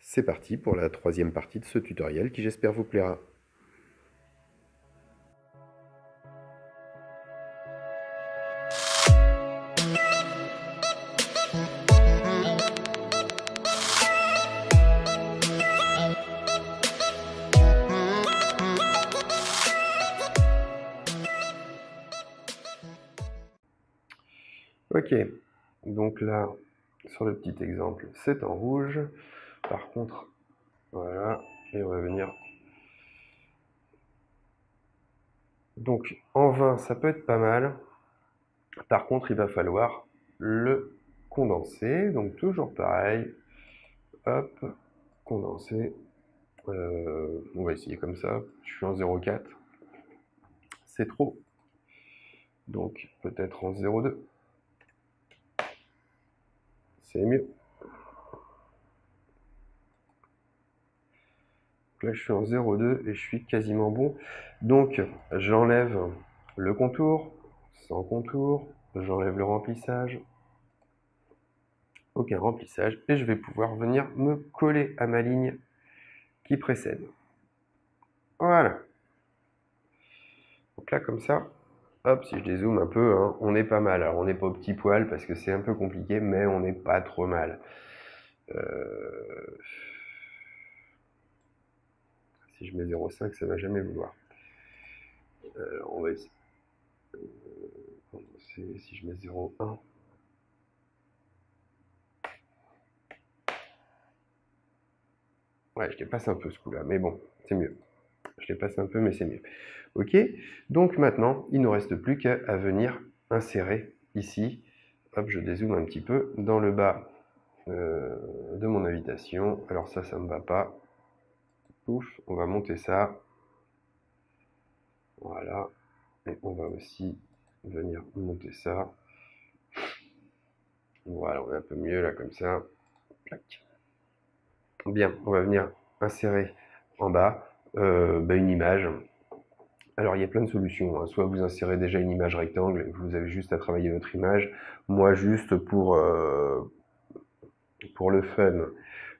C'est parti pour la troisième partie de ce tutoriel qui j'espère vous plaira. Ok, donc là, sur le petit exemple, c'est en rouge. Par contre, voilà, et on va venir. Donc en 20, ça peut être pas mal. Par contre, il va falloir le condenser. Donc toujours pareil. Hop, condenser. On va essayer comme ça. Je suis en 0,4. C'est trop. Donc peut-être en 0,2. C'est mieux. Là, je suis en 0,2 et je suis quasiment bon. Donc, j'enlève le contour, sans contour, j'enlève le remplissage, aucun remplissage, et je vais pouvoir venir me coller à ma ligne qui précède. Voilà. Donc là, comme ça, hop, si je dézoome un peu, hein, on est pas mal. Alors, on n'est pas au petit poil parce que c'est un peu compliqué, mais on n'est pas trop mal. Si je mets 0,5, ça va jamais vouloir. On va essayer. Si je mets 0,1. Ouais, je dépasse un peu ce coup-là, mais bon, c'est mieux. Je dépasse un peu, mais c'est mieux. Ok, donc maintenant, il ne nous reste plus qu'à venir insérer ici. Hop, je dézoome un petit peu dans le bas de mon invitation. Alors ça ne me va pas. Pouf, on va monter ça. Voilà. Et on va aussi venir monter ça. Voilà, on est un peu mieux là, comme ça. Clac. Bien, on va venir insérer en bas une image. Alors, il y a plein de solutions, hein. Soit vous insérez déjà une image rectangle et vous avez juste à travailler votre image. Moi, juste pour le fun,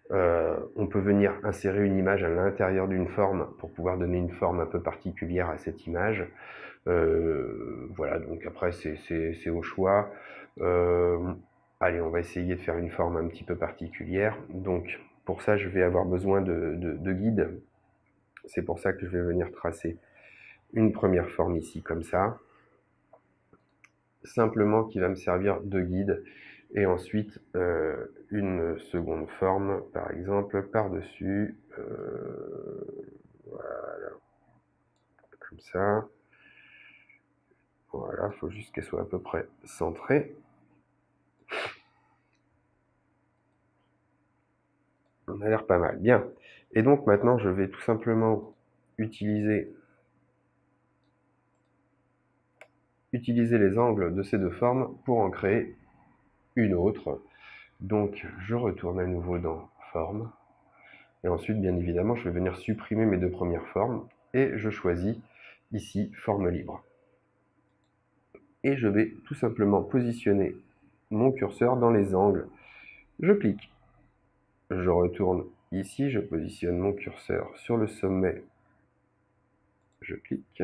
on peut venir insérer une image à l'intérieur d'une forme pour pouvoir donner une forme un peu particulière à cette image. Voilà, donc après, c'est au choix. Allez, on va essayer de faire une forme un petit peu particulière. Donc, pour ça, je vais avoir besoin de guides. C'est pour ça que je vais venir tracer une première forme ici, comme ça. Simplement qui va me servir de guide. Et ensuite, une seconde forme, par exemple, par-dessus. Voilà. Comme ça. Voilà, il faut juste qu'elle soit à peu près centrée. On a l'air pas mal. Bien. Et donc maintenant, je vais tout simplement utiliser les angles de ces deux formes pour en créer une autre. Donc, je retourne à nouveau dans Forme. Et ensuite, bien évidemment, je vais venir supprimer mes deux premières formes. Et je choisis ici Forme libre. Et je vais tout simplement positionner mon curseur dans les angles. Je clique. Je retourne ici, je positionne mon curseur sur le sommet. Je clique.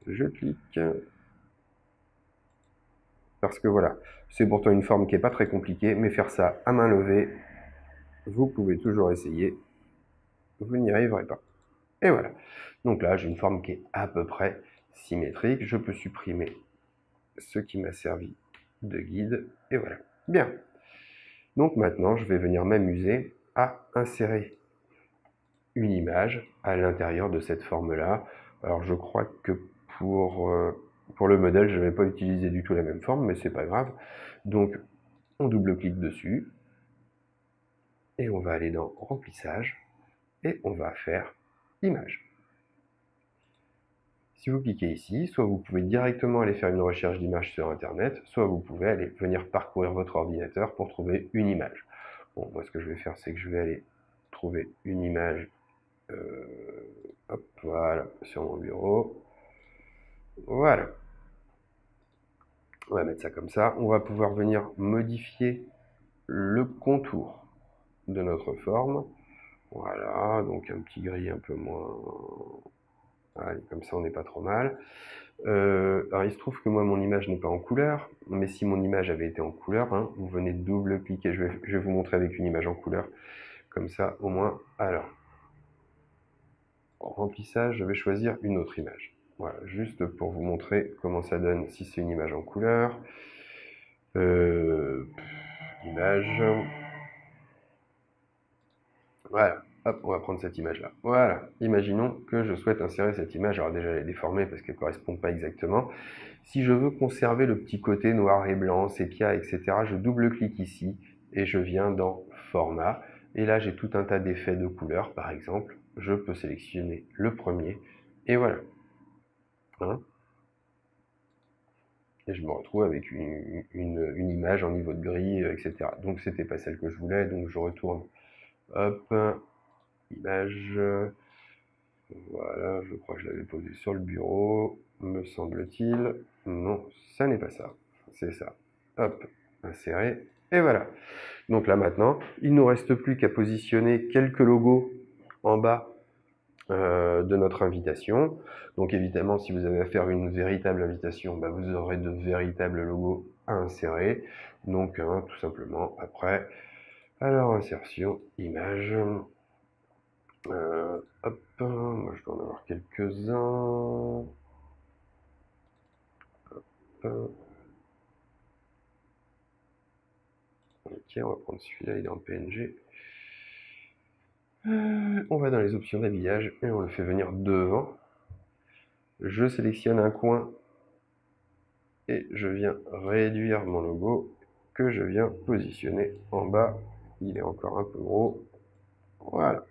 Je clique. Parce que voilà, c'est pourtant une forme qui n'est pas très compliquée, mais faire ça à main levée, vous pouvez toujours essayer. Vous n'y arriverez pas. Et voilà. Donc là, j'ai une forme qui est à peu près symétrique. Je peux supprimer ce qui m'a servi de guide. Et voilà. Bien. Donc maintenant, je vais venir m'amuser à insérer une image à l'intérieur de cette forme-là. Alors je crois que pour le modèle, je ne vais pas utiliser du tout la même forme, mais c'est pas grave. Donc on double-clique dessus et on va aller dans remplissage et on va faire image. Si vous cliquez ici, soit vous pouvez directement aller faire une recherche d'image sur internet, soit vous pouvez aller venir parcourir votre ordinateur pour trouver une image. Bon, moi ce que je vais faire, c'est que je vais aller trouver une image hop, voilà, sur mon bureau. Voilà. On va mettre ça comme ça. On va pouvoir venir modifier le contour. de notre forme. Voilà, donc un petit gris un peu moins... Allez, comme ça on n'est pas trop mal. Alors il se trouve que moi mon image n'est pas en couleur, mais si mon image avait été en couleur, hein, vous venez de double-cliquer, je vais vous montrer avec une image en couleur, comme ça au moins. Alors, en remplissage, je vais choisir une autre image. Voilà, juste pour vous montrer comment ça donne si c'est une image en couleur. Image. Voilà, hop, on va prendre cette image-là. Voilà, imaginons que je souhaite insérer cette image. Alors déjà, elle est déformée parce qu'elle ne correspond pas exactement. Si je veux conserver le petit côté noir et blanc, sépia, etc., je double-clique ici et je viens dans Format. Et là, j'ai tout un tas d'effets de couleurs, par exemple. Je peux sélectionner le premier et voilà. Hein, et je me retrouve avec une image en niveau de gris, etc. Donc, c'était pas celle que je voulais, donc je retourne. Hop, image. Voilà, je crois que je l'avais posé sur le bureau, me semble-t-il. Non, ça n'est pas ça. C'est ça. Hop, insérer. Et voilà. Donc là maintenant, il ne nous reste plus qu'à positionner quelques logos en bas de notre invitation. Donc évidemment, si vous avez à faire une véritable invitation, bah, vous aurez de véritables logos à insérer. Donc tout simplement après, alors insertion, image. Hop, moi je dois en avoir quelques-uns. Ok, on va prendre celui-là, il est en PNG. On va dans les options d'habillage et on le fait venir devant. Je sélectionne un coin et je viens réduire mon logo que je viens positionner en bas. Il est encore un peu gros. Voilà.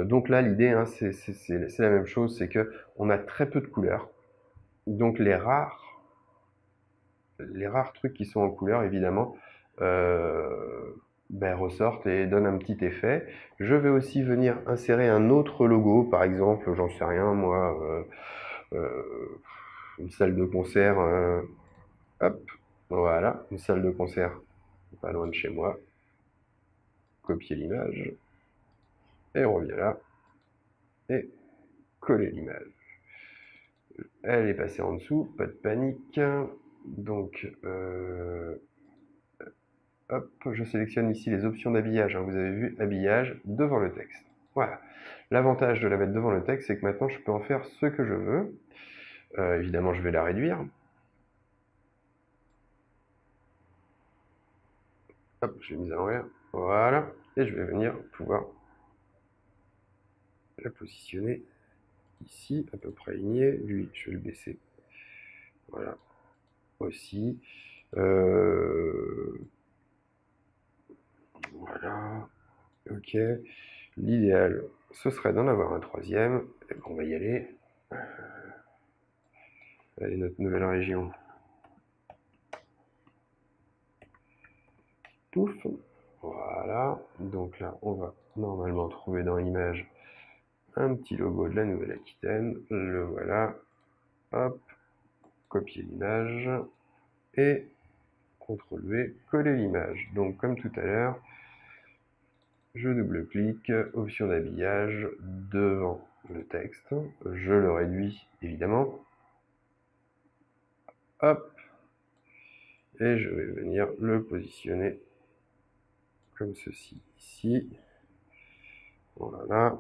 Donc là, l'idée, hein, c'est la même chose, c'est que on a très peu de couleurs. Donc les rares trucs qui sont en couleur, évidemment, ben, ressortent et donnent un petit effet. Je vais aussi venir insérer un autre logo, par exemple, j'en sais rien, moi, une salle de concert, hop, voilà, une salle de concert pas loin de chez moi. Copier l'image, et on revient là, et coller l'image. Elle est passée en dessous, pas de panique. Donc, hop, je sélectionne ici les options d'habillage. Hein. Vous avez vu, habillage devant le texte. Voilà. L'avantage de la mettre devant le texte, c'est que maintenant, je peux en faire ce que je veux. Évidemment, je vais la réduire. Hop, je l'ai mise à l'envers. Voilà. Et je vais venir pouvoir la positionner ici, à peu près alignée. Lui, je vais le baisser. Voilà. Aussi. Voilà. Ok. L'idéal, ce serait d'en avoir un troisième. Et on va y aller. Allez, notre nouvelle région. Pouf. Voilà. Donc là, on va normalement trouver dans l'image un petit logo de la Nouvelle-Aquitaine. Le voilà. Hop. Copier l'image. Et CTRL-V, coller l'image. Donc comme tout à l'heure, je double-clique, option d'habillage, devant le texte. Je le réduis évidemment. Hop. Et je vais venir le positionner comme ceci ici. Voilà.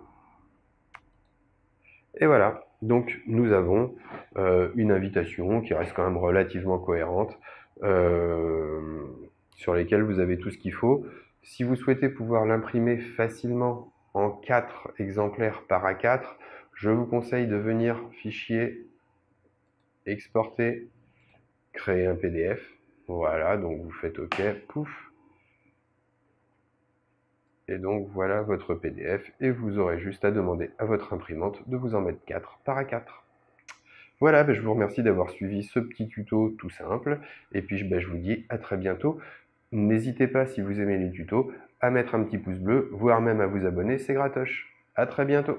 Et voilà. Donc nous avons une invitation qui reste quand même relativement cohérente, sur lesquelles vous avez tout ce qu'il faut. Si vous souhaitez pouvoir l'imprimer facilement en 4 exemplaires par A4, je vous conseille de venir fichier, exporter, créer un PDF. Voilà, donc vous faites OK, pouf. Et donc voilà votre PDF et vous aurez juste à demander à votre imprimante de vous en mettre 4 par A4. Voilà, ben je vous remercie d'avoir suivi ce petit tuto tout simple. Et puis ben je vous dis à très bientôt. N'hésitez pas, si vous aimez les tutos, à mettre un petit pouce bleu, voire même à vous abonner, c'est gratoche. À très bientôt.